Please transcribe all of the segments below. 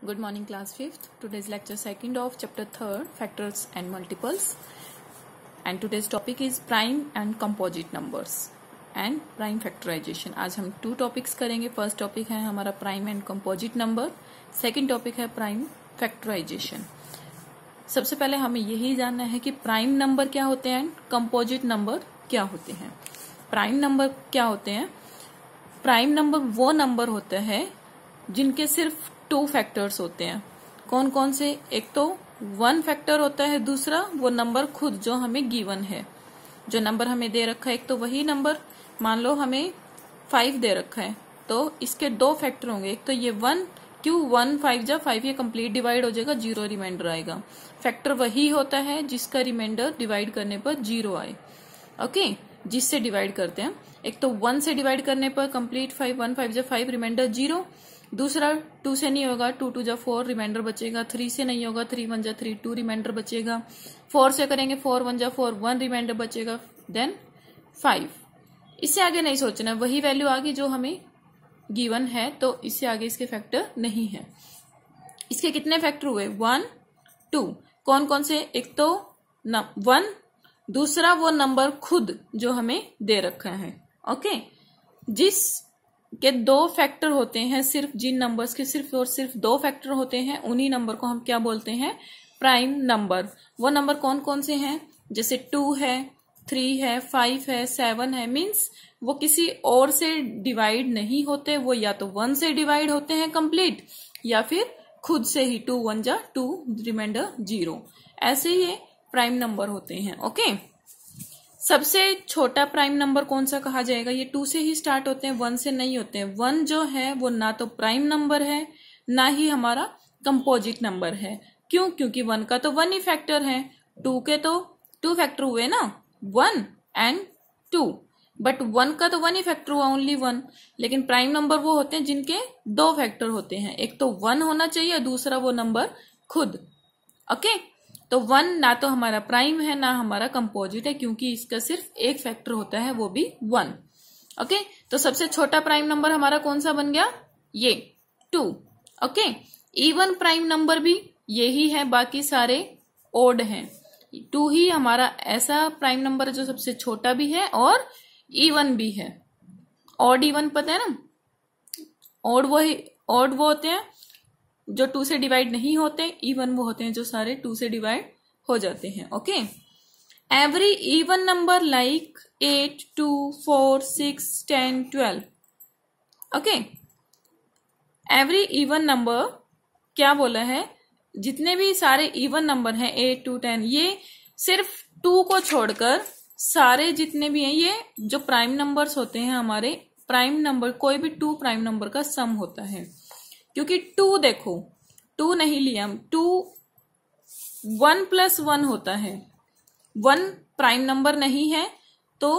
Good morning, class 5th. Today's lecture 2nd of chapter 3rd, factors and multiples. And today's topic is prime and composite numbers and prime factorization. आज हम 2 topics करेंगे. First topic है हमारा prime and composite number. Second topic है prime factorisation. सबसे पहले हमें यही जानना है कि प्राइम नंबर क्या होते हैं, कंपोजिट नंबर क्या होते हैं. प्राइम नंबर क्या होते हैं? प्राइम नंबर वो नंबर होते हैं जिनके सिर्फ 2 फैक्टर्स होते हैं. कौन कौन से? एक तो 1 फैक्टर होता है, दूसरा वो नंबर खुद जो हमें गिवन है, जो नंबर हमें दे रखा है. एक तो वही नंबर, मान लो हमें 5 दे रखा है, तो इसके 2 फैक्टर होंगे. एक तो ये 1, क्यों 1 5 जा 5, ये कंप्लीट डिवाइड हो जाएगा, 0 रिमाइंडर आएगा. फैक्टर वही होता है जिसका रिमाइंडर डिवाइड करने पर 0 आए. ओके, जिससे डिवाइड करते हैं. एक तो 1 से डिवाइड करने पर कंप्लीट 5, 1 5 जा 5, रिमाइंडर 0. दूसरा 2 से नहीं होगा, 2 2 जा 4, रिमाइंडर बचेगा. 3 से नहीं होगा, 3 1 जा 3, 2 रिमाइंडर बचेगा. 4 से करेंगे, 4 1 जा 4, 1 रिमाइंडर बचेगा. देन 5. इससे आगे नहीं सोचना, वही वैल्यू आ गई जो हमें गिवन है, तो इससे आगे इसके फैक्टर नहीं है. इसके कितने फैक्टर हुए? 1 2. कौन कौन से? एक तो 1, दूसरा वो नंबर खुद जो हमें दे रखा है. ओके, जिस के 2 फैक्टर होते हैं, सिर्फ जिन नंबर्स के सिर्फ और सिर्फ 2 फैक्टर होते हैं, उन्हीं नंबर को हम क्या बोलते हैं? Prime number. वो नंबर कौन कौन से हैं? जैसे 2 है, 3 है, 5 है, 7 है. मीन्स वो किसी और से डिवाइड नहीं होते, वो या तो 1 से डिवाइड होते हैं कंप्लीट, या फिर खुद से ही 2 1 जा 2, रिमाइंडर 0. ऐसे ये प्राइम नंबर होते हैं. ओके, सबसे छोटा प्राइम नंबर कौन सा कहा जाएगा? ये 2 से ही स्टार्ट होते हैं, 1 से नहीं होते हैं. 1 जो है वो ना तो प्राइम नंबर है, ना ही हमारा कंपोजिट नंबर है. क्यों? क्योंकि 1 का तो 1 ही फैक्टर है. 2 के तो 2 फैक्टर हुए ना, 1 एंड 2. बट 1 का तो 1 ही फैक्टर हुआ, ओनली 1. लेकिन प्राइम नंबर वो होते हैं जिनके 2 फैक्टर होते हैं. एक तो 1 होना चाहिए, दूसरा वो नंबर खुद. ओके, तो 1 ना तो हमारा प्राइम है, ना हमारा कंपोजिट है, क्योंकि इसका सिर्फ एक फैक्टर होता है, वो भी 1. ओके, तो सबसे छोटा प्राइम नंबर हमारा कौन सा बन गया? ये 2. ओके, इवन प्राइम नंबर भी यही है, बाकी सारे ओड हैं. 2 ही हमारा ऐसा प्राइम नंबर है जो सबसे छोटा भी है और इवन भी है. ऑड इवन पता है ना? ऑड वो होते हैं जो 2 से डिवाइड नहीं होते, इवन वो होते हैं जो सारे 2 से डिवाइड हो जाते हैं. Okay, every even number like 8 2 4 6 10 12. Okay, every even number क्या बोला है? जितने भी सारे इवन नंबर हैं 8 2 10, ये सिर्फ 2 को छोड़कर सारे जितने भी हैं, ये जो प्राइम नंबर्स होते हैं हमारे, प्राइम नंबर कोई भी 2 प्राइम नंबर का सम होता है. क्योंकि 2 देखो, 2 नहीं लिया हम, 2 1 + 1 होता है. 1 प्राइम नंबर नहीं है, तो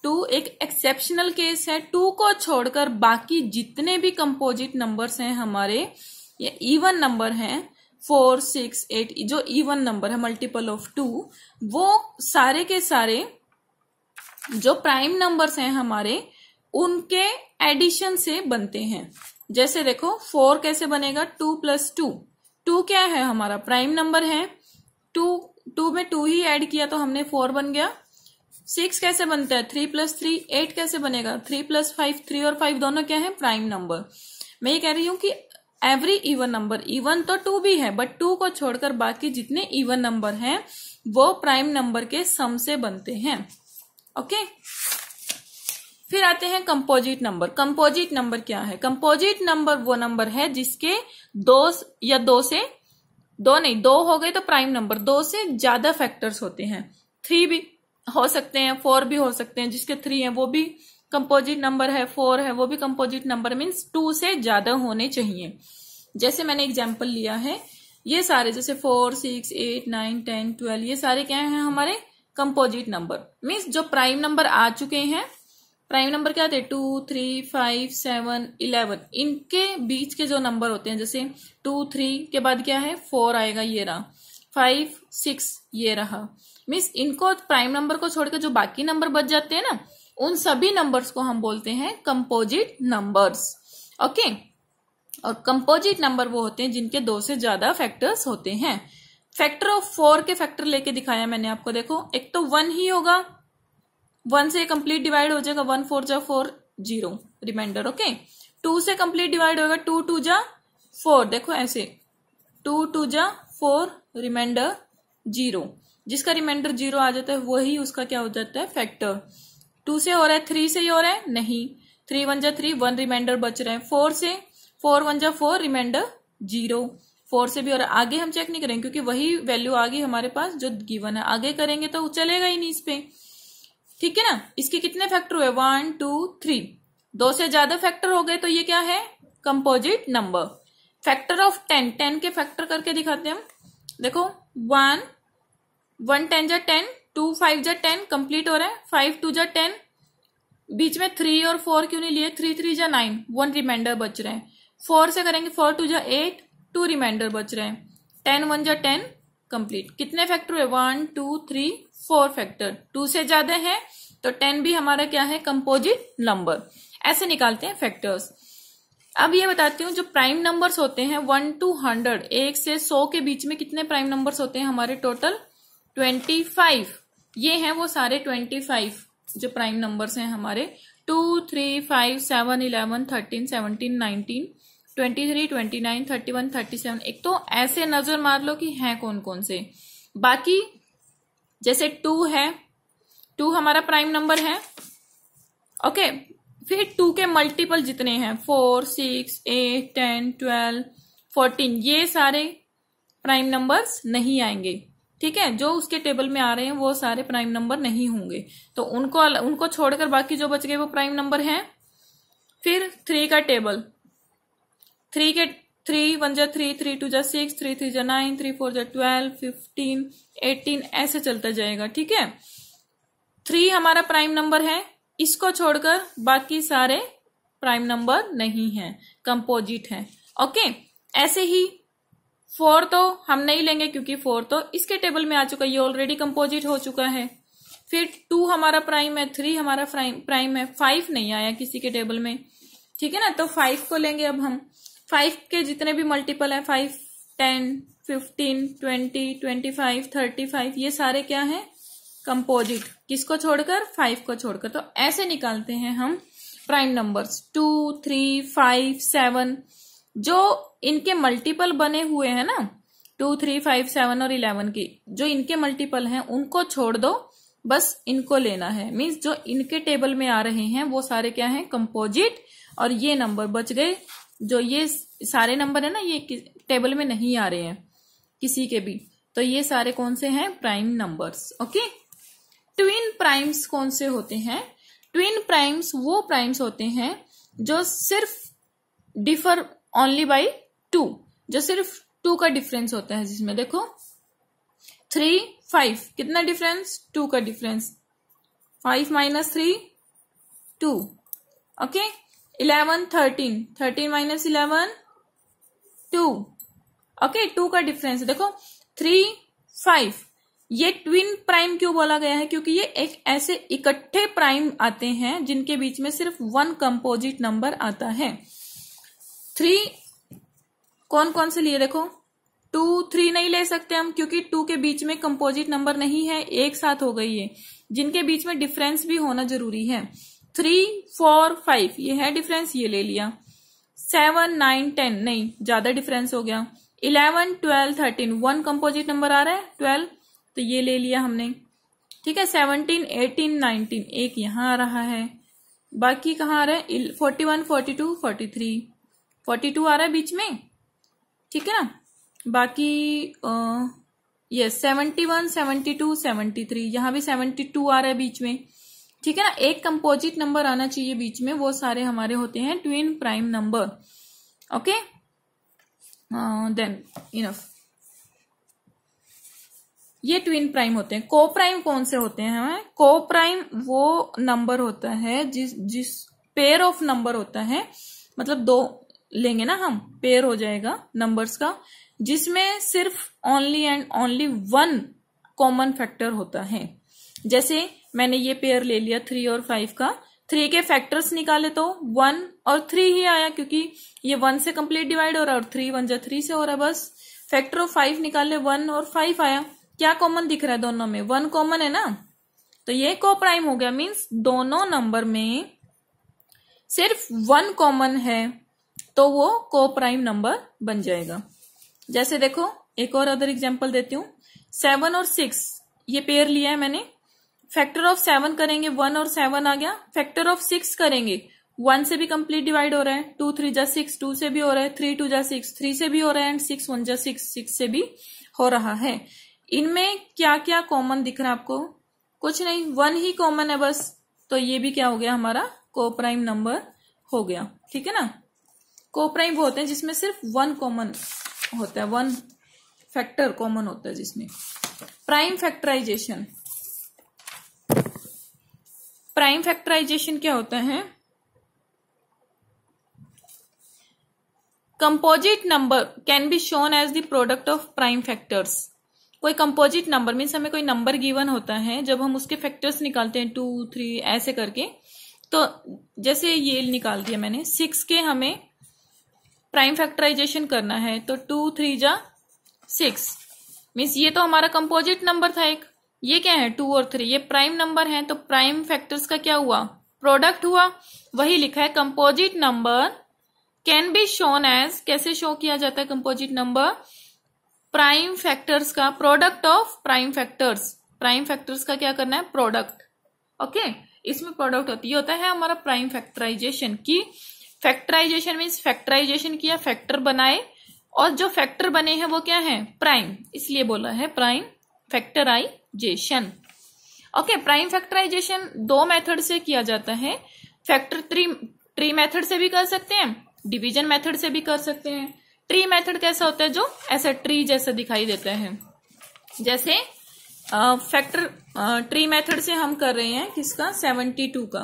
2 एक एक्सेप्शनल केस है. 2 को छोड़कर बाकी जितने भी कंपोजिट नंबर्स हैं हमारे, ये इवन नंबर हैं, 4 6 8, जो इवन नंबर है मल्टीपल ऑफ 2, वो सारे के सारे जो प्राइम नंबर्स हैं हमारे, उनके एडिशन से बनते हैं. जैसे देखो 4 कैसे बनेगा? 2 + 2. 2 क्या है? हमारा प्राइम नंबर है. 2 में 2 ही ऐड किया तो हमने 4 बन गया. 6 कैसे बनता है? 3 + 3. 8 कैसे बनेगा? 3 + 5. 3 और 5 दोनों क्या है? Prime number. मैं ये कह रही हूं कि एवरी इवन नंबर, इवन तो 2 भी है, बट 2 को छोड़कर बाकी जितने इवन नंबर हैं वो प्राइम नंबर के सम से बनते हैं. ओके, फिर आते हैं कंपोजिट नंबर. कंपोजिट नंबर क्या है? कंपोजिट नंबर वो नंबर है जिसके 2 हो गए तो प्राइम नंबर, 2 से ज्यादा फैक्टर्स होते हैं. 3 भी हो सकते हैं, 4 भी हो सकते हैं. जिसके 3 है वो भी कंपोजिट नंबर है, 4 है वो भी कंपोजिट नंबर. मीन्स 2 से ज्यादा होने चाहिए. जैसे मैंने एग्जाम्पल लिया है, ये सारे जैसे 4 6 8 9 10 12, ये सारे क्या हैं? हमारे कंपोजिट नंबर. मीन्स जो प्राइम नंबर आ चुके हैं. प्राइम नंबर क्या थे? 2 3 5 7 11. इनके बीच के जो नंबर होते हैं, जैसे 2 3 के बाद क्या है? 4 आएगा, ये रहा. 5 6 ये रहा. मीन्स इनको प्राइम नंबर को छोड़कर जो बाकी नंबर बच जाते हैं ना, उन सभी नंबर्स को हम बोलते हैं कंपोजिट नंबर्स. ओके, और कंपोजिट नंबर वो होते हैं जिनके 2 से ज्यादा फैक्टर्स होते हैं। फैक्टर ऑफ 4 के फैक्टर लेके दिखाया मैंने आपको। देखो एक तो 1 ही होगा, 1 से कंप्लीट डिवाइड हो जाएगा, 1 4 जा 4 0 रिमाइंडर। ओके 2 से कंप्लीट डिवाइड होगा, 2 2 जा 4, देखो ऐसे 2 2 जा 4 रिमाइंडर 0, जिसका रिमाइंडर 0 आ जाता है वही उसका क्या हो जाता है फैक्टर। 2 से हो रहा है, 3 से ही हो रहा है नहीं, 3 1 जा 3, 1 रिमाइंडर बच रहा है। 4 से 4 1 जा 4 रिमाइंडर 0, 4 से भी हो रहा है। आगे हम चेक नहीं करेंगे क्योंकि वही वैल्यू आ गई हमारे पास जो गिवन है, आगे करेंगे तो चलेगा ही नहीं इस पे, ठीक है ना। इसके कितने फैक्टर हुए 1 2 3, 2 से ज्यादा फैक्टर हो गए तो ये क्या है कंपोजिट नंबर। फैक्टर ऑफ 10, 10 के फैक्टर करके दिखाते हैं हम। देखो 1 1 10 जा 10, 2 5 जा 10 कंप्लीट हो रहा है, 5 2 जा 10, बीच में 3 और 4 क्यों नहीं लिए, 3 3 जा 9, 1 रिमाइंडर बच रहे हैं। 4 से करेंगे, 4 2 जा 8, 2 रिमाइंडर बच रहे हैं। 10 1 जा 10 कंप्लीट। कितने फैक्टर हुए 1 2 3 4 फैक्टर, 2 से ज्यादा है तो 10 भी हमारा क्या है कंपोजिट नंबर। ऐसे निकालते हैं फैक्टर्स। अब ये बताती हूँ जो प्राइम नंबर्स होते हैं 1 to 100, 1 से 100 के बीच में कितने प्राइम नंबर्स होते हैं हमारे टोटल 25। ये हैं वो सारे 25 जो प्राइम नंबर्स हैं हमारे 2 3 5 7 11 13 17 19 23 29 31 37। एक तो ऐसे नजर मार लो कि हैं कौन कौन से। बाकी जैसे 2 है, 2 हमारा प्राइम नंबर है। ओके फिर 2 के मल्टीपल जितने हैं 4 6 8 10 12 14, ये सारे प्राइम नंबर्स नहीं आएंगे, ठीक है। जो उसके टेबल में आ रहे हैं वो सारे प्राइम नंबर नहीं होंगे, तो उनको छोड़कर बाकी जो बच गए वो प्राइम नंबर हैं। फिर 3 का टेबल, 3 के 3 1 जा 3 3 2 जा 6 3 3 जा 9 3 4 जा 12 15 18 ऐसे चलता जाएगा, ठीक है। 3 हमारा प्राइम नंबर है, इसको छोड़कर बाकी सारे प्राइम नंबर नहीं हैं, कंपोजिट हैं। ओके ऐसे ही 4 तो हम नहीं लेंगे क्योंकि 4 तो इसके टेबल में आ चुका है, ये ऑलरेडी कंपोजिट हो चुका है। फिर 2 हमारा प्राइम है, 3 हमारा प्राइम है, 5 नहीं आया किसी के टेबल में, ठीक है ना। तो 5 को लेंगे अब हम। 5 के जितने भी मल्टीपल है 5 10 15 20 25 35, ये सारे क्या है कंपोजिट, किसको छोड़कर 5 को छोड़कर। तो ऐसे निकालते हैं हम प्राइम नंबर्स 2 3 5 7, जो इनके मल्टीपल बने हुए हैं ना 2 3 5 7 और 11 की, जो इनके मल्टीपल हैं उनको छोड़ दो, बस इनको लेना है। मींस जो इनके टेबल में आ रहे हैं वो सारे क्या हैं कंपोजिट, और ये नंबर बच गए जो ये सारे नंबर है ना ये टेबल में नहीं आ रहे हैं किसी के भी, तो ये सारे कौन से हैं prime numbers. Okay twin primes कौन से होते हैं? ट्विन प्राइम्स वो प्राइम्स होते हैं जो सिर्फ डिफर ओनली बाय 2, जो सिर्फ 2 का डिफरेंस होता है, जिसमें देखो 3 5 कितना डिफरेंस 2 का डिफरेंस, 5 - 3 2। ओके 11 13 13 - 11 2। ओके 2 का डिफरेंस देखो 3 5। ये ट्विन प्राइम क्यों बोला गया है? क्योंकि ये एक ऐसे इकट्ठे प्राइम आते हैं जिनके बीच में सिर्फ 1 कंपोजिट नंबर आता है। 3 कौन कौन से लिए देखो 2 3 नहीं ले सकते हम क्योंकि 2 के बीच में कंपोजिट नंबर नहीं है, एक साथ हो गई है। जिनके बीच में डिफरेंस भी होना जरूरी है 3 4 5 ये है डिफरेंस, ये ले लिया। 7 9 10 नहीं, ज्यादा डिफरेंस हो गया। 11 12 13 1 कंपोजिट नंबर आ रहा है 12, तो ये ले लिया हमने, ठीक है। 17 18 19 एक यहां आ रहा है, बाकी कहाँ आ रहा है 41 42 43 42 आ रहा है बीच में, ठीक है ना। बाकी ये 71 72 73 यहाँ भी 72 आ रहा है बीच में, ठीक है ना। एक कंपोजिट नंबर आना चाहिए बीच में, वो सारे हमारे होते हैं twin prime number. Okay than enough, ये ट्विन प्राइम होते हैं। को प्राइम कौन से होते हैं हमें? को प्राइम वो नंबर होता है जिस पेयर ऑफ नंबर होता है, मतलब 2 लेंगे ना हम, पेयर हो जाएगा नंबर्स का, जिसमें सिर्फ only and only 1 common factor होता है। जैसे मैंने ये पेयर ले लिया 3 और 5 का, 3 के फैक्टर्स निकाले तो 1 और 3 ही आया, क्योंकि ये 1 से कंप्लीट डिवाइड हो रहा है और 3 1 जा 3 से हो रहा है बस। फैक्टर ऑफ 5 निकाले 1 और 5 आया। क्या कॉमन दिख रहा है दोनों में? 1 कॉमन है ना, तो ये को प्राइम हो गया। मीन्स दोनों नंबर में सिर्फ 1 कॉमन है तो वो को प्राइम नंबर बन जाएगा। जैसे देखो एक और अदर एग्जांपल देती हूँ। 7 और 6 ये पेयर लिया है मैंने। फैक्टर ऑफ 7 करेंगे 1 और 7 आ गया। फैक्टर ऑफ 6 करेंगे 1 से भी कंप्लीट डिवाइड हो रहा है, 2 3 जा 6 2 से भी हो रहा है, 3 2 जा 6 3 से भी हो रहा है, एंड 6 1 जा 6 6 से भी हो रहा है। इनमें क्या क्या कॉमन दिख रहा है आपको? कुछ नहीं, 1 ही कॉमन है बस। तो ये भी क्या हो गया? हमारा को प्राइम नंबर हो गया। ठीक है ना। को प्राइम वो होते हैं जिसमें सिर्फ 1 कॉमन होता है, 1 फैक्टर कॉमन होता है जिसमें। Prime factorisation. प्राइम फैक्टराइजेशन क्या होता है? Composite number can be shown as the product of prime factors. कोई कंपोजिट नंबर मीन्स हमें कोई नंबर गिवन होता है, जब हम उसके फैक्टर्स निकालते हैं 2 3 ऐसे करके, तो जैसे ये निकाल दिया मैंने 6 के हमें प्राइम फैक्टराइजेशन करना है, तो 2 3 जा 6 मीन्स ये तो हमारा कंपोजिट नंबर था एक। ये क्या है? 2 और 3, ये प्राइम नंबर है, तो प्राइम फैक्टर्स का क्या हुआ? प्रोडक्ट हुआ। वही लिखा है composite number can be shown as. कैसे शो किया जाता है कंपोजिट नंबर? प्राइम फैक्टर्स का product of prime factors. Prime factors का क्या करना है? प्रोडक्ट। ओके, इसमें प्रोडक्ट होता है हमारा प्राइम फैक्टराइजेशन की। फैक्टराइजेशन मीन्स फैक्टराइजेशन किया, फैक्टर बनाए, और जो फैक्टर बने हैं वो क्या है? प्राइम, इसलिए बोला है prime factorisation. Okay, prime factorisation 2 method से किया जाता है। फैक्टर ट्री मेथड से भी कर सकते हैं, डिवीजन मेथड से भी कर सकते हैं। ट्री मेथड कैसा होता है? जो ऐसा ट्री जैसा दिखाई देता है। जैसे फैक्टर ट्री मेथड से हम कर रहे हैं किसका? 72 का।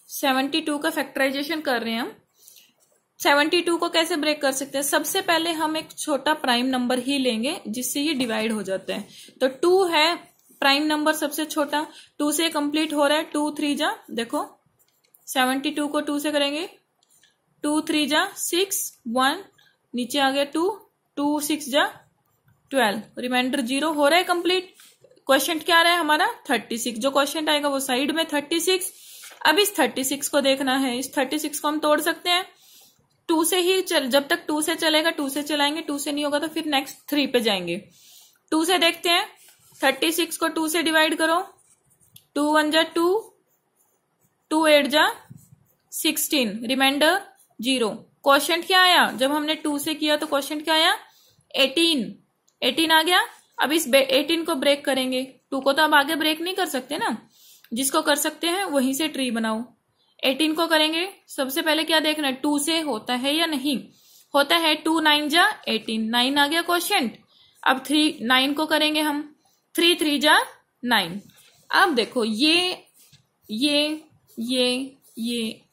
72 का फैक्टराइजेशन कर रहे हैं हम। 72 को कैसे ब्रेक कर सकते हैं? सबसे पहले हम एक छोटा प्राइम नंबर ही लेंगे जिससे ये डिवाइड हो जाता है। तो 2 है प्राइम नंबर सबसे छोटा, 2 से कंप्लीट हो रहा है। 2 3 जा, देखो 72 को 2 से करेंगे, 2 3 जा 6 1 नीचे आ गया 2 2 6 जा 12, रिमाइंडर 0 हो रहा है कंप्लीट। क्वेश्चन क्या आ रहा है हमारा? 36। जो क्वेश्चन आएगा वो साइड में 36। अब इस 36 को देखना है। इस 36 को हम तोड़ सकते हैं 2 से ही जब तक 2 से चलेगा 2 से चलाएंगे, 2 से नहीं होगा तो फिर नेक्स्ट 3 पे जाएंगे। 2 से देखते हैं, 36 को 2 से डिवाइड करो, 2 1 जा 2 2 8 जा 16, रिमाइंडर 0। क्वेश्चन क्या आया? जब हमने 2 से किया तो क्वेश्चन क्या आया? 18 आ गया। अब इस 18 को ब्रेक करेंगे। 2 को तो अब आगे ब्रेक नहीं कर सकते ना, जिसको कर सकते हैं वहीं से ट्री बनाओ। 18 को करेंगे, सबसे पहले क्या देखना है? 2 से होता है या नहीं होता है। 2 9 जा 18, 9 आ गया क्वेश्चन। अब 3 9 को करेंगे हम, 3 3 जा 9। अब देखो ये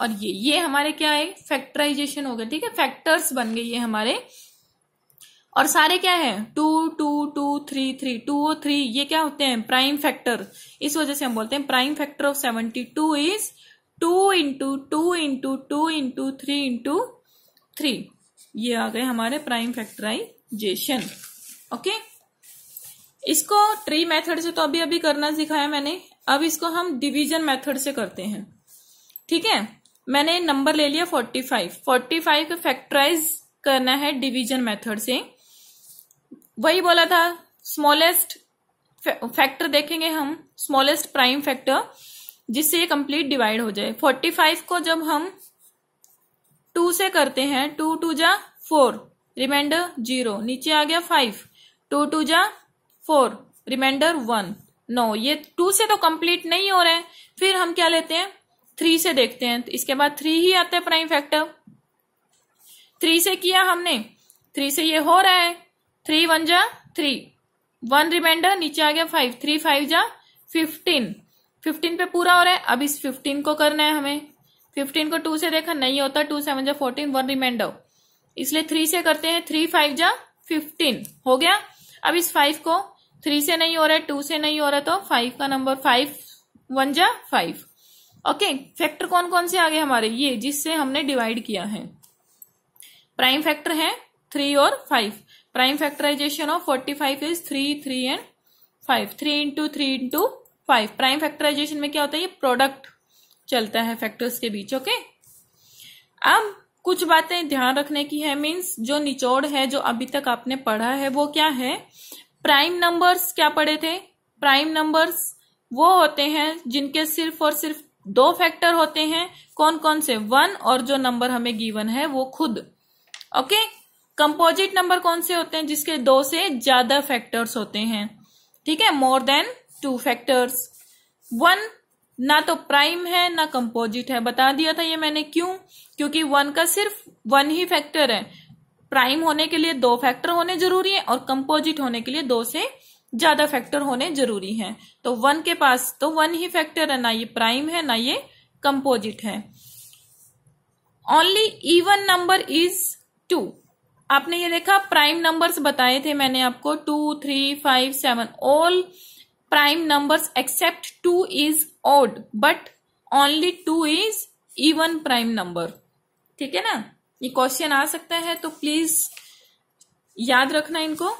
और ये हमारे क्या है? फैक्टराइजेशन हो गया। ठीक है, फैक्टर्स बन गए ये हमारे। और सारे क्या है? 2 2 2 3 3, 2 और 3 ये क्या होते हैं? Prime factor. इस वजह से हम बोलते हैं prime factor of 72 is 2 into 2 into 2 into 3 into 3। ये आ गए हमारे प्राइम फैक्टराइजेशन। ओके, इसको ट्री मेथड से तो अभी अभी करना सिखाया मैंने। अब इसको हम डिवीजन मेथड से करते हैं। ठीक है, मैंने नंबर ले लिया 45 को फैक्टराइज करना है डिवीजन मेथड से। वही बोला था, स्मॉलेस्ट फैक्टर देखेंगे हम, स्मॉलेस्ट प्राइम फैक्टर जिससे ये कंप्लीट डिवाइड हो जाए। 45 को जब हम 2 से करते हैं, 2 2 जा 4, रिमाइंडर 0, नीचे आ गया 5, 2 2 जा 4, रिमाइंडर 1। नो, ये 2 से तो कंप्लीट नहीं हो रहे हैं। फिर हम क्या लेते हैं? 3 से देखते हैं। तो इसके बाद 3 ही आता है प्राइम फैक्टर। 3 से किया हमने, 3 से ये हो रहा है, 3 1 जा 3, 1 रिमाइंडर, नीचे आ गया 5, 3 5 जा 15, 15 पे पूरा हो रहा है। अब इस 15 को करना है हमें। 15 को 2 से देखा, नहीं होता, 2 7 जा 14, 1 रिमाइंडर, इसलिए 3 से करते हैं। 3 5 जा 15 हो गया। अब इस 5 को 3 से नहीं हो रहा है, 2 से नहीं हो रहा, तो 5 का नंबर 5 1 जा 5, ओके, फैक्टर कौन कौन से आ गए हमारे, ये जिससे हमने डिवाइड किया है। प्राइम फैक्टर है 3 और 5। Prime factorisation of 45 is 3, 3 and 5। 3 into 3 into 5। Prime factorisation में क्या होता है, ये प्रोडक्ट चलता है फैक्टर्स के बीच। ओके, अब कुछ बातें ध्यान रखने की है, मीन्स जो निचोड़ है जो अभी तक आपने पढ़ा है वो क्या है। प्राइम नंबर्स क्या पढ़े थे, प्राइम नंबर्स वो होते हैं जिनके सिर्फ और सिर्फ 2 फैक्टर होते हैं। कौन कौन से, 1 और जो नंबर हमें गिवन है वो खुद। ओके, कंपोजिट नंबर कौन से होते हैं, जिसके 2 से ज्यादा फैक्टर्स होते हैं, ठीक है, मोर देन 2 फैक्टर्स। 1 ना तो प्राइम है ना कंपोजिट है, बता दिया था ये मैंने, क्यों, क्योंकि 1 का सिर्फ 1 ही फैक्टर है। प्राइम होने के लिए 2 फैक्टर होने जरूरी है और कंपोजिट होने के लिए 2 से ज्यादा फैक्टर होने जरूरी है। तो 1 के पास तो 1 ही फैक्टर है, ना ये प्राइम है ना ये कंपोजिट है। Only even number is 2। आपने ये देखा, प्राइम नंबर्स बताए थे मैंने आपको, 2, 3, 5, 7, all prime numbers accept 2 is odd, but only 2 is even prime number. ठीक है ना, ये क्वेश्चन आ सकता है, तो प्लीज याद रखना इनको।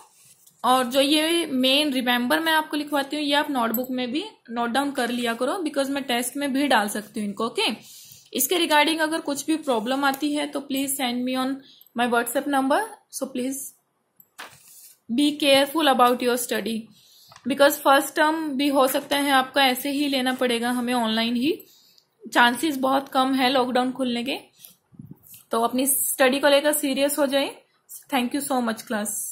और जो ये मेन रिमेंबर मैं आपको लिखवाती हूँ, ये आप नोटबुक में भी नोट डाउन कर लिया करो, बिकॉज मैं टेस्ट में भी डाल सकती हूँ इनको। ओके, इसके रिगार्डिंग अगर कुछ भी प्रॉब्लम आती है तो please send me on my WhatsApp number. So please be careful about your study, because first term भी हो सकता है आपका ऐसे ही लेना पड़ेगा हमें ऑनलाइन ही, चांसेस बहुत कम है लॉकडाउन खुलने के। तो अपनी स्टडी को लेकर सीरियस हो जाए। Thank you so much class.